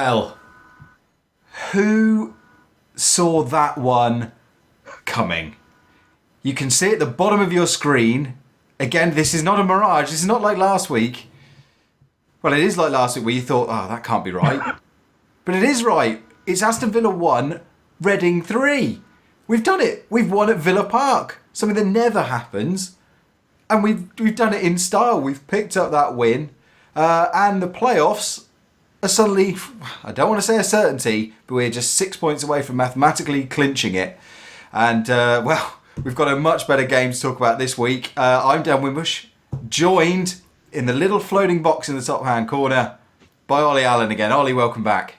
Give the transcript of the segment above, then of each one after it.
Well, who saw that one coming? You can see at the bottom of your screen. Again, this is not a mirage. This is not like last week. Well, it is like last week where you thought, oh, that can't be right. But it is right. It's Aston Villa 1, Reading 3. We've done it. We've won at Villa Park. Something that never happens. And we've done it in style. We've picked up that win. And the playoffs are suddenly, I don't want to say a certainty, but we're just 6 points away from mathematically clinching it. And, well, we've got a much better game to talk about this week. I'm Dan Wimbush, joined in the little floating box in the top hand corner by Ollie Allen again. Ollie, welcome back.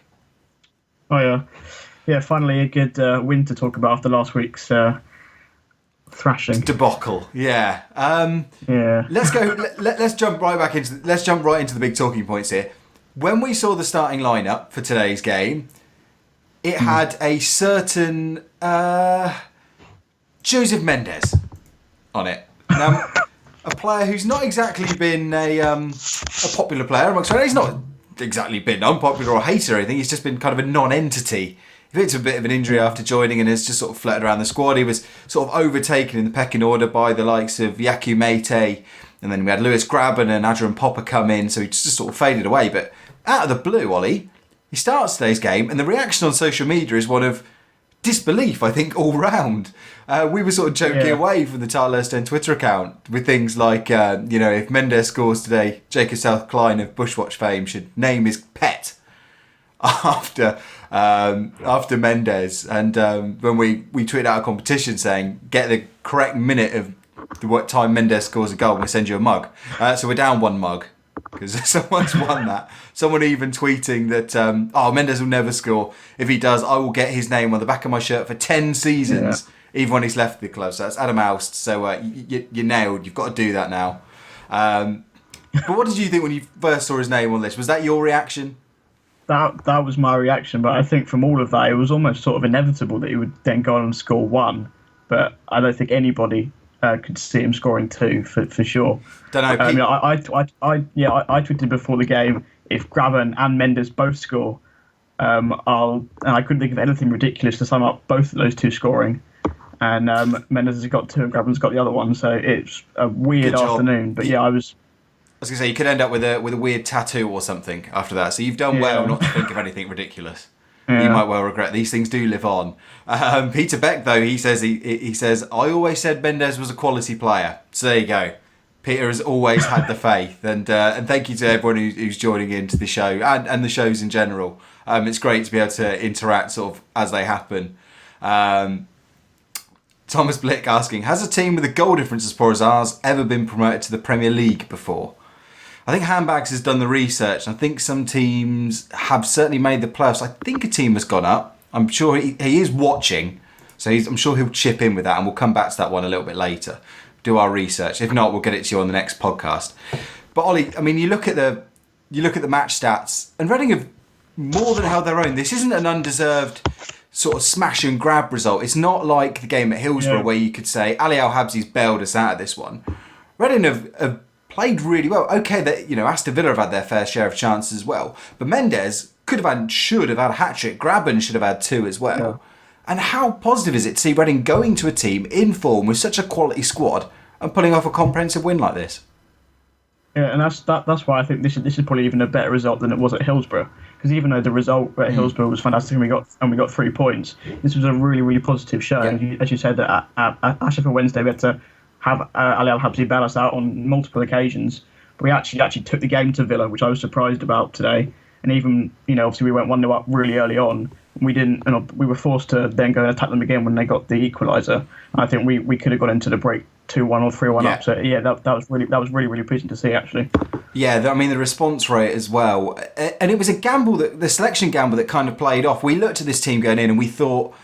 Oh, yeah. Yeah, finally a good win to talk about after last week's thrashing. Debacle, yeah. Yeah. Let's go. Let's jump right back into. Let's jump right into the big talking points here. When we saw the starting lineup for today's game, it had a certain Joseph Mendez on it. Now, a player who's not exactly been a popular player amongst friends. He's not exactly been unpopular or hated or anything. He's just been kind of a non-entity. He picked up a bit of an injury after joining and has just sort of fluttered around the squad. He was sort of overtaken in the pecking order by the likes of Yaku Mate, and then we had Lewis Grabban and Adrian Popper come in, so he just sort of faded away. But out of the blue, Ollie, he starts today's game, and the reaction on social media is one of disbelief, I think, all round. We were sort of joking away from the Tilehurst Twitter account with things like, if Mendez scores today, Jacob South-Klein of Bushwatch fame should name his pet after Mendez. And when we tweeted out a competition saying, get the correct minute of what time Mendez scores a goal, and we'll send you a mug. So we're down one mug, because someone's won that. Someone even tweeting that, Mendez will never score. If he does, I will get his name on the back of my shirt for 10 seasons, even when he's left the club. So that's Adam Oust. So you're nailed. You've got to do that now. But what did you think when you first saw his name on this? Was that your reaction? That was my reaction, but I think from all of that, it was almost sort of inevitable that he would then go on and score one. But I don't think anybody could see him scoring two for sure. Don't know. I tweeted before the game, if Grabban and Mendez both score, and I couldn't think of anything ridiculous to sum up both of those two scoring. And Mendez has got two and Grabban's got the other one, so it's a weird afternoon. But yeah, I was going to say, you could end up with a weird tattoo or something after that. So you've done well not to think of anything ridiculous. Yeah. You might well regret. These things do live on. Peter Beck, though, he says, I always said Mendez was a quality player. So there you go. Peter has always had the faith. And thank you to everyone who's joining into the show and the shows in general. It's great to be able to interact sort of as they happen. Thomas Blick asking, has a team with a goal difference as poor as ours ever been promoted to the Premier League before? I think Handbags has done the research, and I think some teams have certainly made the playoffs. I think a team has gone up. I'm sure he is watching, so I'm sure he'll chip in with that, and we'll come back to that one a little bit later. Do our research. If not, we'll get it to you on the next podcast. But Ollie, I mean, you look at the match stats, and Reading have more than held their own. This isn't an undeserved sort of smash and grab result. It's not like the game at Hillsborough where you could say Ali Al-Habsi's bailed us out of this one. Reading have played really well. Okay, that Aston Villa have had their fair share of chances as well, but Mendez should have had a hat-trick. Grabban should have had two as well. Yeah. And how positive is it to see Reading going to a team in form with such a quality squad and pulling off a comprehensive win like this? Yeah, and that's why I think this is probably even a better result than it was at Hillsborough. Because even though the result at Hillsborough was fantastic and we got 3 points, this was a really, really positive show. Yeah. As you said, at Sheffield Wednesday, we had to have Ali Al-Habsi bail us out on multiple occasions. But we actually took the game to Villa, which I was surprised about today. And even, obviously we went 1-0 up really early on. We didn't, and we were forced to then go and attack them again when they got the equaliser. I think we could have got into the break 2-1 or 3-1 up. So yeah, that was really, really pleasing to see actually. Yeah, I mean the response rate as well, and it was a gamble the selection gamble that kind of played off. We looked at this team going in and we thought,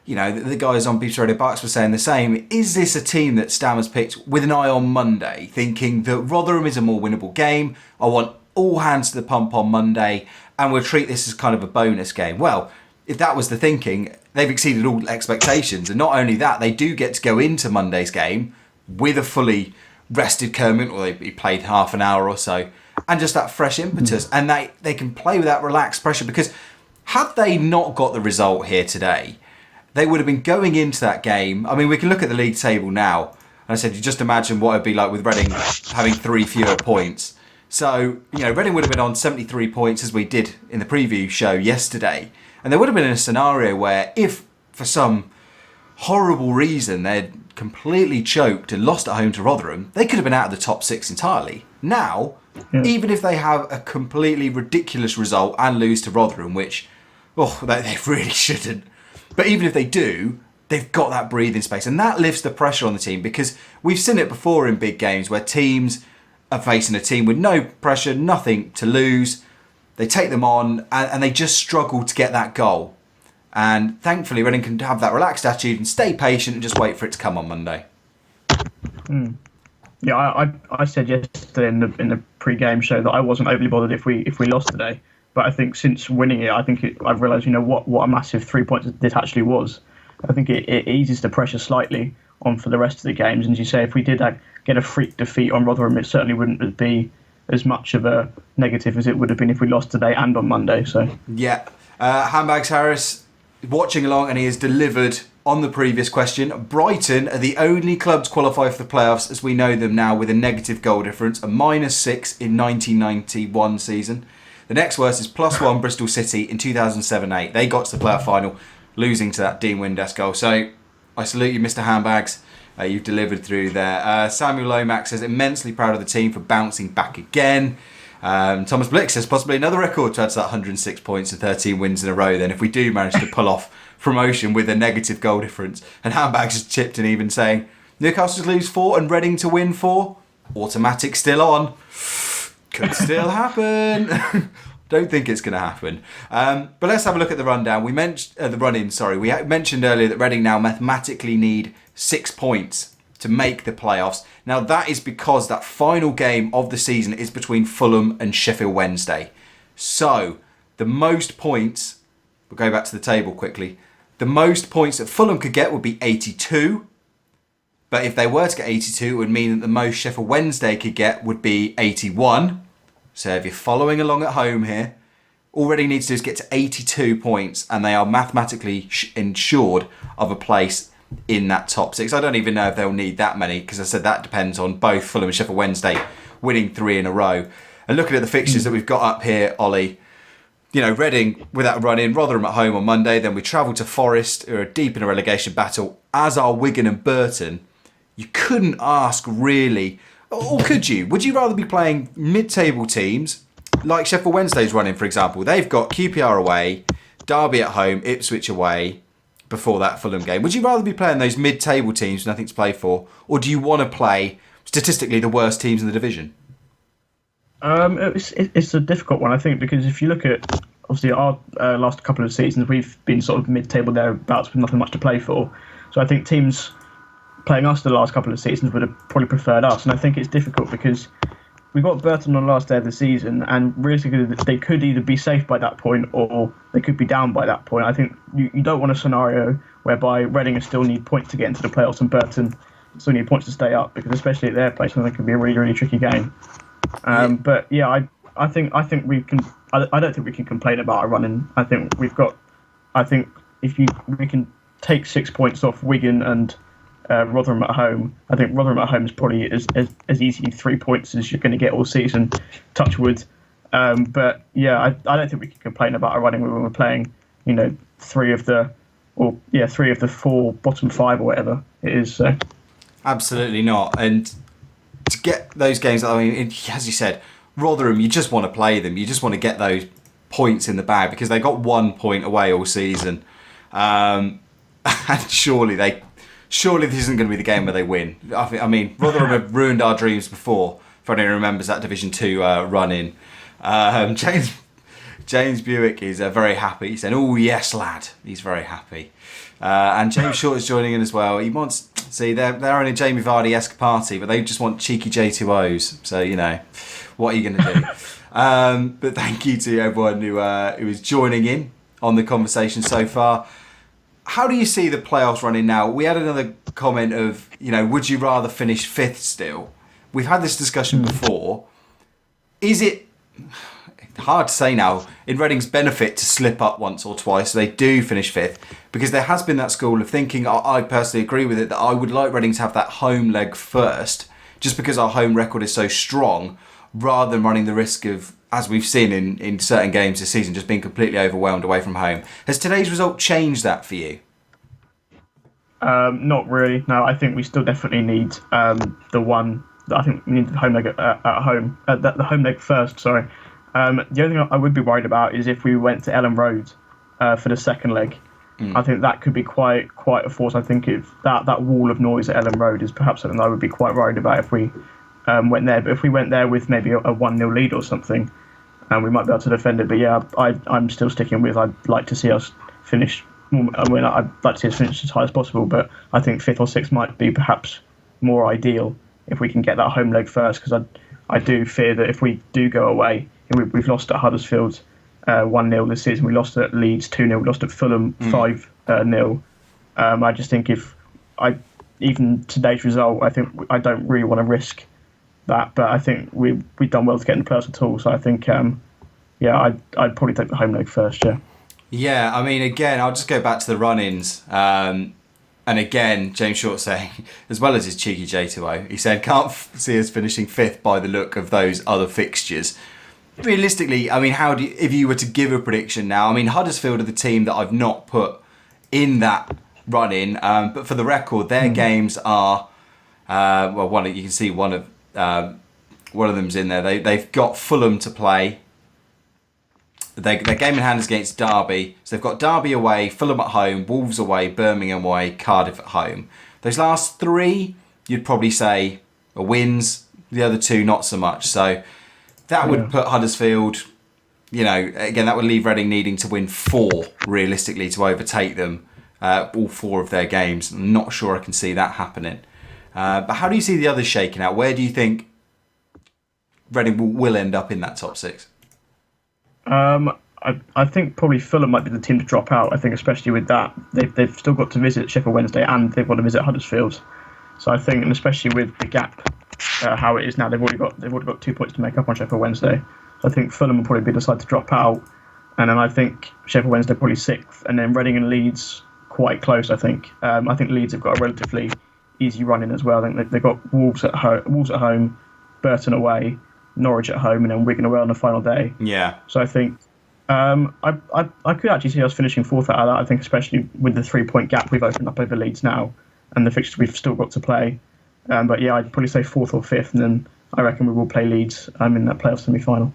the guys on Beach Radio Bucks were saying the same. Is this a team that Stam has picked with an eye on Monday, thinking that Rotherham is a more winnable game? I want all hands to the pump on Monday, and we'll treat this as kind of a bonus game. Well, if that was the thinking, they've exceeded all expectations. And not only that, they do get to go into Monday's game with a fully rested Kermit, or he played half an hour or so, and just that fresh impetus. And they can play with that relaxed pressure, because Had they not got the result here today, they would have been going into that game. I mean, we can look at the league table now. And I said, you just imagine what it'd be like with Reading having 3 fewer points. So, Reading would have been on 73 points as we did in the preview show yesterday. And they would have been in a scenario where if, for some horrible reason, they'd completely choked and lost at home to Rotherham, they could have been out of the top 6 entirely. Now, even if they have a completely ridiculous result and lose to Rotherham, which, they really shouldn't. But even if they do, they've got that breathing space. And that lifts the pressure on the team, because we've seen it before in big games where teams are facing a team with no pressure, nothing to lose. They take them on and they just struggle to get that goal. And thankfully, Reading can have that relaxed attitude and stay patient and just wait for it to come on Monday. Yeah, I said yesterday in the pre-game show that I wasn't overly bothered if we lost today. But I think since winning it, I've realised what a massive 3 points this actually was. I think it eases the pressure slightly on for the rest of the games. And as you say, if we did get a freak defeat on Rotherham, it certainly wouldn't be as much of a negative as it would have been if we lost today and on Monday. So yeah, Handbags Harris watching along, and he has delivered on the previous question. Brighton are the only clubs qualify for the playoffs as we know them now with a negative goal difference, a -6 in 1991 season. The next worst is +1 Bristol City in 2007-8. They got to the playoff final, losing to that Dean Windass goal. So I salute you, Mr. Handbags. You've delivered through there. Samuel Lomax says, immensely proud of the team for bouncing back again. Thomas Blick says, possibly another record to add to that 106 points and 13 wins in a row then if we do manage to pull off promotion with a negative goal difference. And Handbags has chipped in even saying, Newcastle to lose 4 and Reading to win 4. Automatic still on. Could still happen. Don't think it's going to happen. But let's have a look at the rundown. We mentioned the run-in. Sorry, we mentioned earlier that Reading now mathematically need 6 points to make the playoffs. Now that is because that final game of the season is between Fulham and Sheffield Wednesday. So the most points, we'll go back to the table quickly. The most points that Fulham could get would be 82. But if they were to get 82, it would mean that the most Sheffield Wednesday could get would be 81. So if you're following along at home here, all Reading needs to do is get to 82 points and they are mathematically ensured of a place in that top 6. I don't even know if they'll need that many, because I said that depends on both Fulham and Sheffield Wednesday winning 3 in a row. And looking at the fixtures that we've got up here, Ollie, Reading with that run in, Rotherham at home on Monday, then we travel to Forest, who are deep in a relegation battle, as are Wigan and Burton. You couldn't ask really, or could you? Would you rather be playing mid-table teams like Sheffield Wednesday's running, for example? They've got QPR away, Derby at home, Ipswich away before that Fulham game. Would you rather be playing those mid-table teams with nothing to play for, or do you want to play statistically the worst teams in the division? It's a difficult one, I think, because if you look at obviously our last couple of seasons, we've been sort of mid-table thereabouts with nothing much to play for. So I think teams playing us the last couple of seasons would have probably preferred us, and I think it's difficult because we got Burton on the last day of the season, and realistically they could either be safe by that point or they could be down by that point. I think you don't want a scenario whereby Reading still need points to get into the playoffs and Burton still need points to stay up, because especially at their place, I think it could be a really, really tricky game. But yeah, I think we can. I don't think we can complain about our running. I think we can take 6 points off Wigan and Rotherham at home. I think Rotherham at home is probably as easy 3 points as you're going to get all season. Touch wood. But yeah, I don't think we can complain about our running when we're playing, three of the 4 bottom 5 or whatever it is. So. Absolutely not. And to get those games, I mean, as you said, Rotherham, you just want to play them. You just want to get those points in the bag because they got 1 point away all season. And surely this isn't going to be the game where they win. I mean, Rotherham have ruined our dreams before. If anyone remembers that Division 2 run-in. James Buick is very happy. He's saying, "Oh yes, lad." He's very happy. And James Short is joining in as well. He wants... See, they're in a Jamie Vardy-esque party, but they just want cheeky J2Os. So, what are you going to do? But thank you to everyone who is joining in on the conversation so far. How do you see the playoffs running now? We had another comment of, would you rather finish 5th still? We've had this discussion before. Is it hard to say now, in Reading's benefit to slip up once or twice. So they do finish fifth, because there has been that school of thinking, I personally agree with it, that I would like Reading to have that home leg first, just because our home record is so strong, rather than running the risk of, as we've seen in certain games this season, just being completely overwhelmed away from home. Has today's result changed that for you? Not really. No, I think we still definitely need the one. I think we need the home leg at home. The home leg first. Sorry. The only thing I would be worried about is if we went to Ellen Road for the second leg. I think that could be quite a force. I think if that wall of noise at Ellen Road is perhaps something that I would be quite worried about if we went there. But if we went there with maybe a 1-0 lead or something, we might be able to defend it. But yeah, I'm still sticking with, I'd like to see us finish. I'd like to see us finish as high as possible, but I think 5th or 6th might be perhaps more ideal if we can get that home leg first, because I do fear that if we do go away, we've lost at Huddersfield 1-0 this season, we lost at Leeds 2-0, we lost at Fulham 5-0. I just think even today's result, I think I don't really want to risk that, but I think we've done well to get in the playoffs at all, so I think I'd probably take the home leg first, yeah. Yeah, I mean, again, I'll just go back to the run-ins. And again, James Short saying, as well as his cheeky J2O, he said, can't see us finishing 5th by the look of those other fixtures. Realistically, I mean, if you were to give a prediction now, I mean, Huddersfield are the team that I've not put in that run-in, but for the record, their games are, you can see one of them's in there. They've got Fulham to play. Their game in hand is against Derby. So they've got Derby away, Fulham at home, Wolves away, Birmingham away, Cardiff at home. Those last 3, you'd probably say, are wins. The other 2, not so much. So that would put Huddersfield, again, that would leave Reading needing to win 4, realistically, to overtake them, all 4 of their games. I'm not sure I can see that happening. But how do you see the others shaking out? Where do you think Reading will end up in that top 6? I think probably Fulham might be the team to drop out. I think especially with that, they've still got to visit Sheffield Wednesday and they've got to visit Huddersfield. So I think, and especially with the gap, how it is now, they've already got 2 points to make up on Sheffield Wednesday. So I think Fulham will probably be the side to drop out, and then I think Sheffield Wednesday probably 6th, and then Reading and Leeds quite close. I think Leeds have got a relatively easy run in as well. I think they've got Wolves at home, Burton away, Norwich at home, and then Wigan away on the final day. Yeah. So I think I could actually see us finishing 4th out of that. I think especially with the 3-point gap we've opened up over Leeds now, and the fixtures we've still got to play. But yeah, I'd probably say 4th or 5th, and then I reckon we will play Leeds in that playoff semi-final.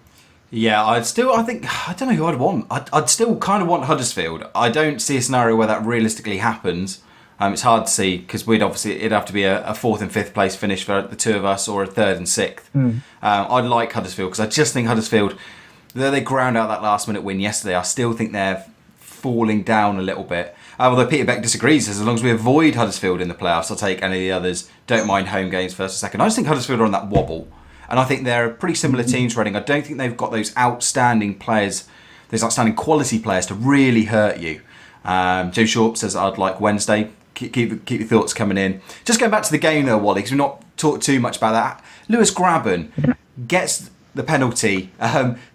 Yeah, I don't know who I'd want. I'd still kind of want Huddersfield. I don't see a scenario where that realistically happens. It's hard to see, because it'd have to be a 4th and 5th place finish for the 2 of us, or a 3rd and 6th. I'd like Huddersfield, because I just think Huddersfield, though they ground out that last minute win yesterday, I still think they're falling down a little bit. Although Peter Beck disagrees, says as long as we avoid Huddersfield in the playoffs, I'll take any of the others. Don't mind home games first or second. I just think Huddersfield are on that wobble, and I think they're a pretty similar team to Reading. I don't think they've got those outstanding players, those outstanding quality players to really hurt you. Joe Short says I'd like Wednesday. Keep your thoughts coming in. Just going back to the game though, Wally, because we've not talked too much about that. Lewis Grabban gets the penalty,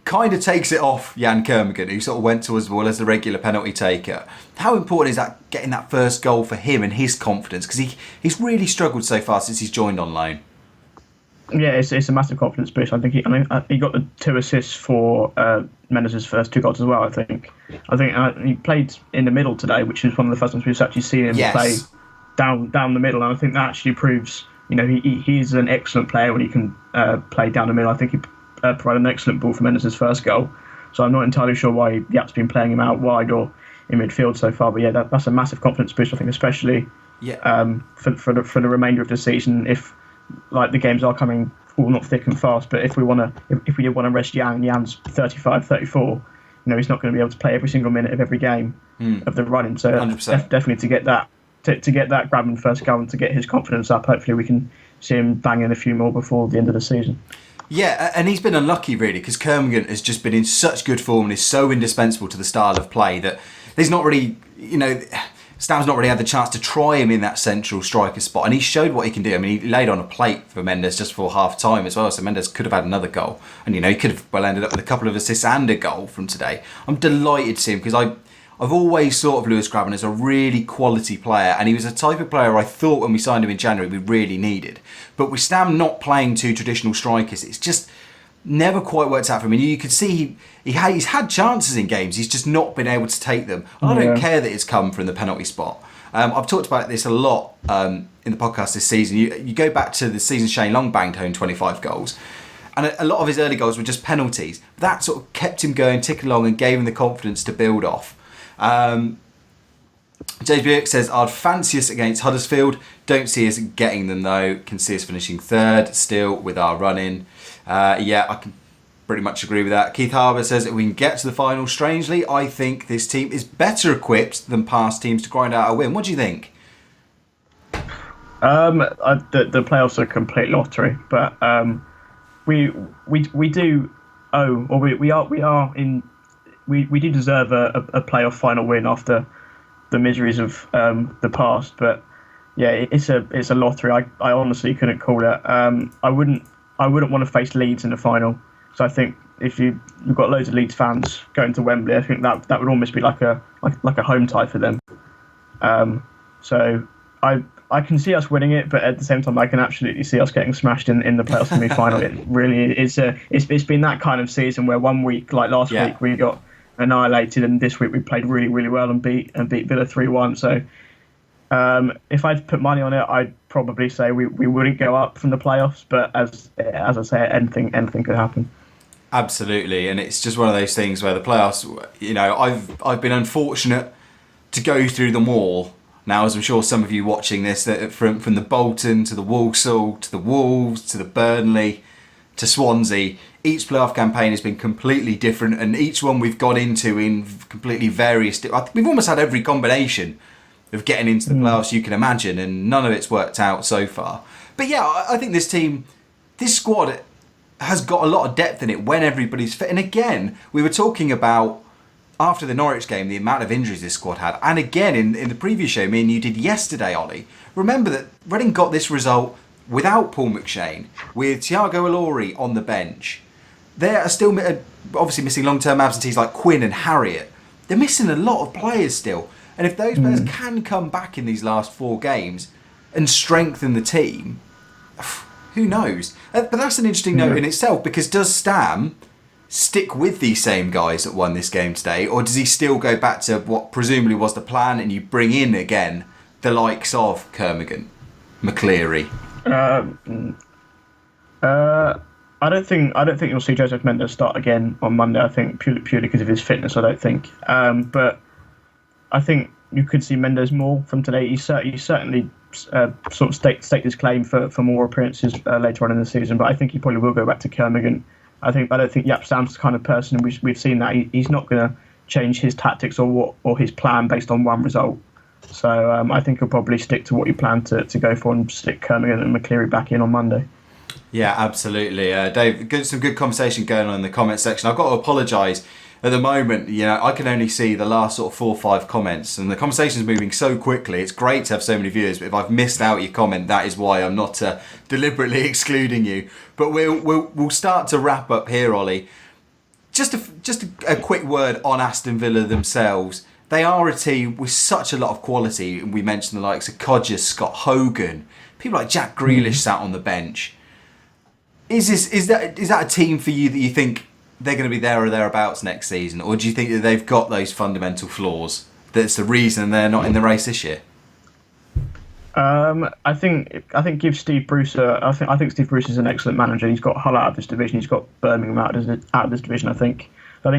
kind of takes it off Jan Kermigan, who sort of went to us well as the regular penalty taker. How important is that, getting that first goal for him and his confidence? Because he's really struggled so far since he's joined on loan. Yeah, it's a massive confidence boost. I think he got the 2 assists for Mendez's first 2 goals as well. I think he played in the middle today, which is one of the first times we've actually seen him play down the middle, and I think that actually proves he's an excellent player when he can play down the middle. I think he provided an excellent ball for Mendez's first goal. So I'm not entirely sure why Yap's been playing him out wide or in midfield so far. But yeah, that's a massive confidence boost. I think, especially for the remainder of the season, if the games are coming all not thick and fast, but if we did want to rest Jan's 35, 34, he's not going to be able to play every single minute of every game of the running. So definitely to get that Grabban first goal and to get his confidence up, hopefully we can see him bang in a few more before the end of the season. Yeah, and he's been unlucky really, because Kermigan has just been in such good form and is so indispensable to the style of play that there's not really, Stam's not really had the chance to try him in that central striker spot, and he showed what he can do. I mean, he laid on a plate for Mendez just before half time as well, so Mendez could have had another goal, and he could have well ended up with a couple of assists and a goal from today. I'm delighted to see him because I've always thought of Lewis Grabban as a really quality player, and he was a type of player I thought when we signed him in January we really needed. But with Stam not playing two traditional strikers, it's just never quite worked out for him. And you could see he's had chances in games, he's just not been able to take them. I don't care that it's come from the penalty spot. I've talked about this a lot in the podcast this season. You go back to the season Shane Long banged home 25 goals, and a lot of his early goals were just penalties. That sort of kept him going, ticking along, and gave him the confidence to build off. James Buick says, I'd fancy us against Huddersfield. Don't see us getting them though. Can see us finishing third still with our run-in. Yeah, I can pretty much agree with that. Keith Harbour says, if we can get to the final, strangely, I think this team is better equipped than past teams to grind out a win. What do you think? The playoffs are a complete lottery, but we do owe, or we do deserve a playoff final win after the miseries of the past. But yeah, it's a lottery. I honestly couldn't call it. I wouldn't want to face Leeds in the final. So I think if you've got loads of Leeds fans going to Wembley, I think that would almost be like a home tie for them. So I can see us winning it, but at the same time, I can absolutely see us getting smashed in the playoff semi-final. It really is. It's been that kind of season where 1 week, like last week, we got annihilated, and this week we played really, really well and beat Villa 3-1. So if I'd put money on it, I'd probably say we wouldn't go up from the playoffs. But as I say, anything could happen. Absolutely, and it's just one of those things where the playoffs, I've been unfortunate to go through them all. Now, as I'm sure some of you watching this, that from the Bolton to the Walsall to the Wolves to the Burnley to Swansea, each playoff campaign has been completely different, and each one we've got into in completely various. We've almost had every combination of getting into the playoffs you can imagine, and none of it's worked out so far. But yeah, I think this squad has got a lot of depth in it when everybody's fit. And again, we were talking about, after the Norwich game, the amount of injuries this squad had. And again, in the previous show, me and you did yesterday, Ollie, remember that Reading got this result without Paul McShane, with Thiago Ilori on the bench. They are still obviously missing long-term absentees like Quinn and Harriet. They're missing a lot of players still. And if those players can come back in these last 4 games and strengthen the team, who knows? But that's an interesting note in itself, because does Stam stick with these same guys that won this game today, or does he still go back to what presumably was the plan and you bring in again the likes of Kermigan, McCleary? I don't think you'll see Joseph Mendez start again on Monday. I think purely because of his fitness. I don't think, but I think you could see Mendez more from today. He certainly sort of staked his claim for more appearances later on in the season, but I think he probably will go back to Kermigan. I don't think Jaap Stam's the kind of person, and we've seen that he's not going to change his tactics or his plan based on one result. So I think he'll probably stick to what he planned to go for and stick Kermigan and McCleary back in on Monday. Yeah, absolutely. Dave, some good conversation going on in the comment section. I've got to apologise. At the moment, I can only see the last sort of 4 or 5 comments, and the conversation's moving so quickly. It's great to have so many viewers, but if I've missed out your comment, that is why I'm not deliberately excluding you. But we'll start to wrap up here, Ollie. Just a quick word on Aston Villa themselves. They are a team with such a lot of quality. We mentioned the likes of Codger, Scott Hogan, people like Jack Grealish sat on the bench. Is that a team for you that you think they're going to be there or thereabouts next season, or do you think that they've got those fundamental flaws that's the reason they're not in the race this year? I think give Steve Bruce. I think Steve Bruce is an excellent manager. He's got Hull out of this division. He's got Birmingham out of this division. I think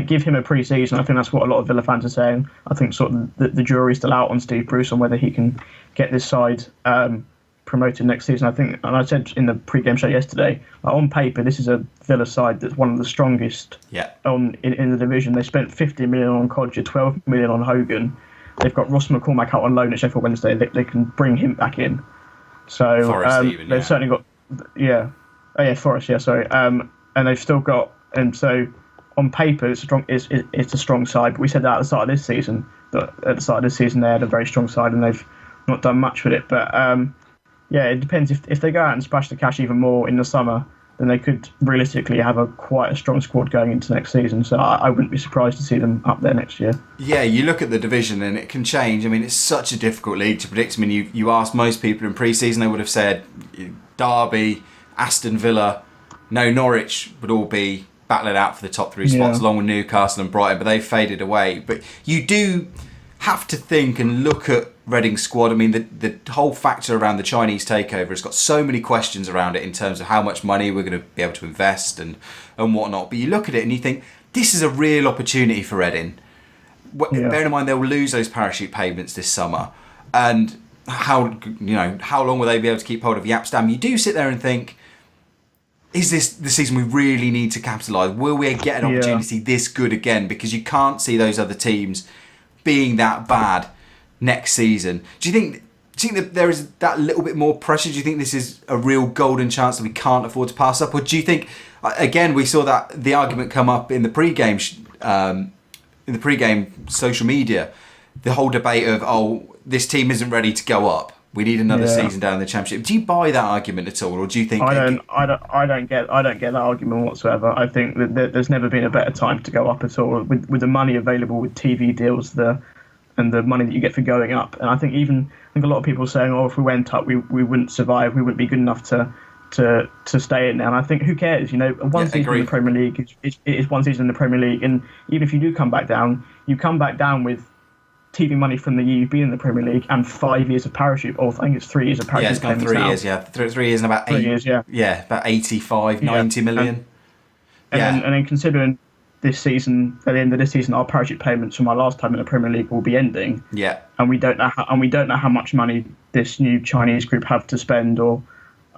give him a pre-season. I think that's what a lot of Villa fans are saying. I think sort of the jury's still out on Steve Bruce on whether he can get this side promoted next season. I think, and I said in the pre-game show yesterday, on paper, this is a Villa side that's one of the strongest in the division. They spent 50 million on Codger, 12 million on Hogan. They've got Ross McCormack out on loan at Sheffield Wednesday. They can bring him back in. So they've certainly got, Forest, sorry. And they've still got, and so on paper it's a strong side. But we said that at the start of this season. at the start of the season they had a very strong side and they've not done much with it. But yeah, it depends. If they go out and splash the cash even more in the summer, then they could realistically have quite a strong squad going into next season. So I wouldn't be surprised to see them up there next year. Yeah, you look at the division and it can change. I mean, it's such a difficult league to predict. I mean, you ask most people in pre-season, they would have said Derby, Aston Villa, Norwich would all be battling out for the top 3 spots, along with Newcastle and Brighton, but they've faded away. But you do have to think and look at Reading's squad. I mean, the whole factor around the Chinese takeover has got so many questions around it in terms of how much money we're going to be able to invest and whatnot. But you look at it and you think, this is a real opportunity for Reading. Bearing in mind they'll lose those parachute payments this summer. And how long will they be able to keep hold of Yapstam? You do sit there and think, is this the season we really need to capitalise? Will we get an opportunity this good again? Because you can't see those other teams being that bad next season. Do you think that there is that little bit more pressure? Do you think this is a real golden chance that we can't afford to pass up? Or do you think, again, we saw that the argument come up in the pre-game social media, the whole debate of, this team isn't ready to go up. We need another season down in the Championship. Do you buy that argument at all, or do you think I don't get that argument whatsoever. I think that there's never been a better time to go up at all with the money available, with TV deals, and the money that you get for going up. And I think a lot of people are saying, if we went up, we wouldn't survive. We wouldn't be good enough to stay in there. And I think, who cares? One season in the Premier League is one season in the Premier League, and even if you do come back down, you come back down with TV money from the year you've been in the Premier League and 5 years of parachute. I think it's 3 years of parachute. Yeah, it's gone 3 years. Yeah, 3 years and about 8 years. Yeah, about 85, 90 million. And then considering this season, at the end of this season, our parachute payments from our last time in the Premier League will be ending. Yeah, and we don't know how much money this new Chinese group have to spend. Or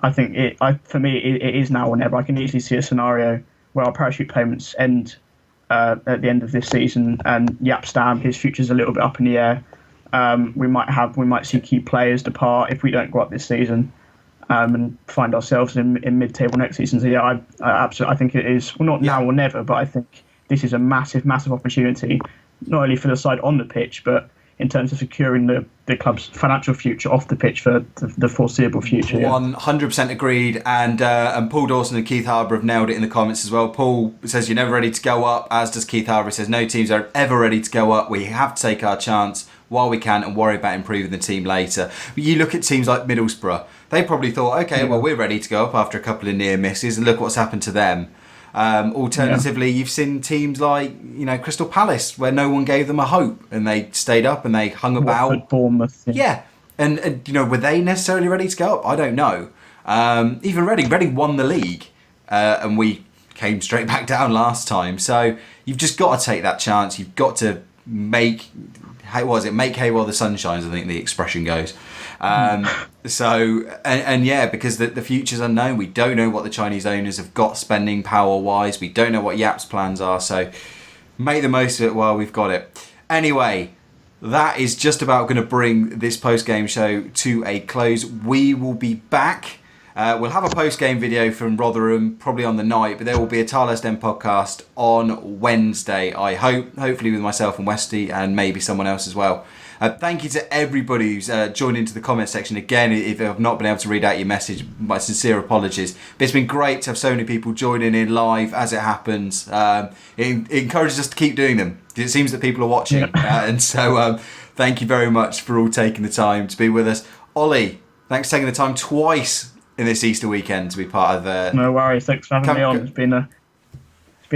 I think for me it is now or never. I can easily see a scenario where our parachute payments end at the end of this season, and Yapstam, his future's a little bit up in the air. We might see key players depart if we don't go up this season, and find ourselves in mid-table next season. So I absolutely, I think it is, well, not now or never, but I think this is a massive opportunity, not only for the side on the pitch, but in terms of securing the club's financial future off the pitch for the foreseeable future. 100% agreed. And Paul Dawson and Keith Harbour have nailed it in the comments as well. Paul says you're never ready to go up, as does Keith Harbour. Says no teams are ever ready to go up. We have to take our chance while we can and worry about improving the team later. But you look at teams like Middlesbrough, they probably thought, well, we're ready to go up after a couple of near misses, and look what's happened to them. Alternatively, you've seen teams like Crystal Palace, where no one gave them a hope, and they stayed up and they hung about. Watford, Bournemouth. And were they necessarily ready to go up? I don't know. Even Reading won the league, and we came straight back down last time. So you've just got to take that chance. You've got to make hay while the sun shines, I think the expression goes. Because the future's unknown. We don't know what the Chinese owners have got spending power wise. We don't know what Yap's plans are. So make the most of it while we've got it. Anyway, that is just about going to bring this post-game show to a close. We will be back. We'll have a post-game video from Rotherham probably on the night, but there will be a Tilehurst End podcast on Wednesday, I hope. Hopefully with myself and Westy and maybe someone else as well. Thank you to everybody who's joined into the comment section. Again, if I've not been able to read out your message, my sincere apologies. But it's been great to have so many people joining in live as it happens. It encourages us to keep doing them. It seems that people are watching. And so thank you very much for all taking the time to be with us. Ollie, thanks for taking the time twice in this Easter weekend to be part of... No worries. Thanks for having me on. It's been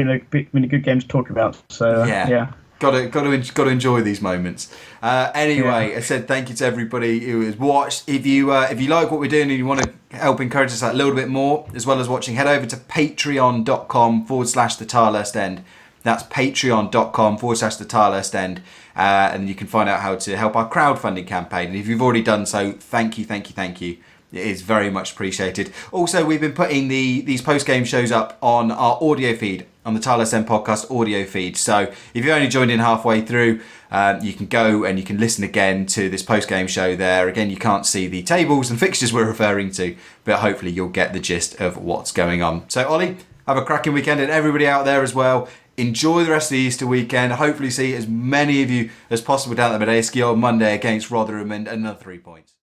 a good game to talk about. So, yeah. Got to enjoy these moments. I said thank you to everybody who has watched. If you like what we're doing and you want to help encourage us a little bit more, as well as watching, head over to patreon.com/the Tilehurst End. That's patreon.com/the Tilehurst End, and you can find out how to help our crowdfunding campaign. And if you've already done so, thank you. It is very much appreciated. Also, we've been putting these post-game shows up on our audio feed, on the Tilehurst End podcast audio feed. So if you've only joined in halfway through, you can go and you can listen again to this post-game show there. Again, you can't see the tables and fixtures we're referring to, but hopefully you'll get the gist of what's going on. So Ollie, have a cracking weekend, and everybody out there as well. Enjoy the rest of the Easter weekend. Hopefully see as many of you as possible down at the Medeski on Monday against Rotherham and another 3 points.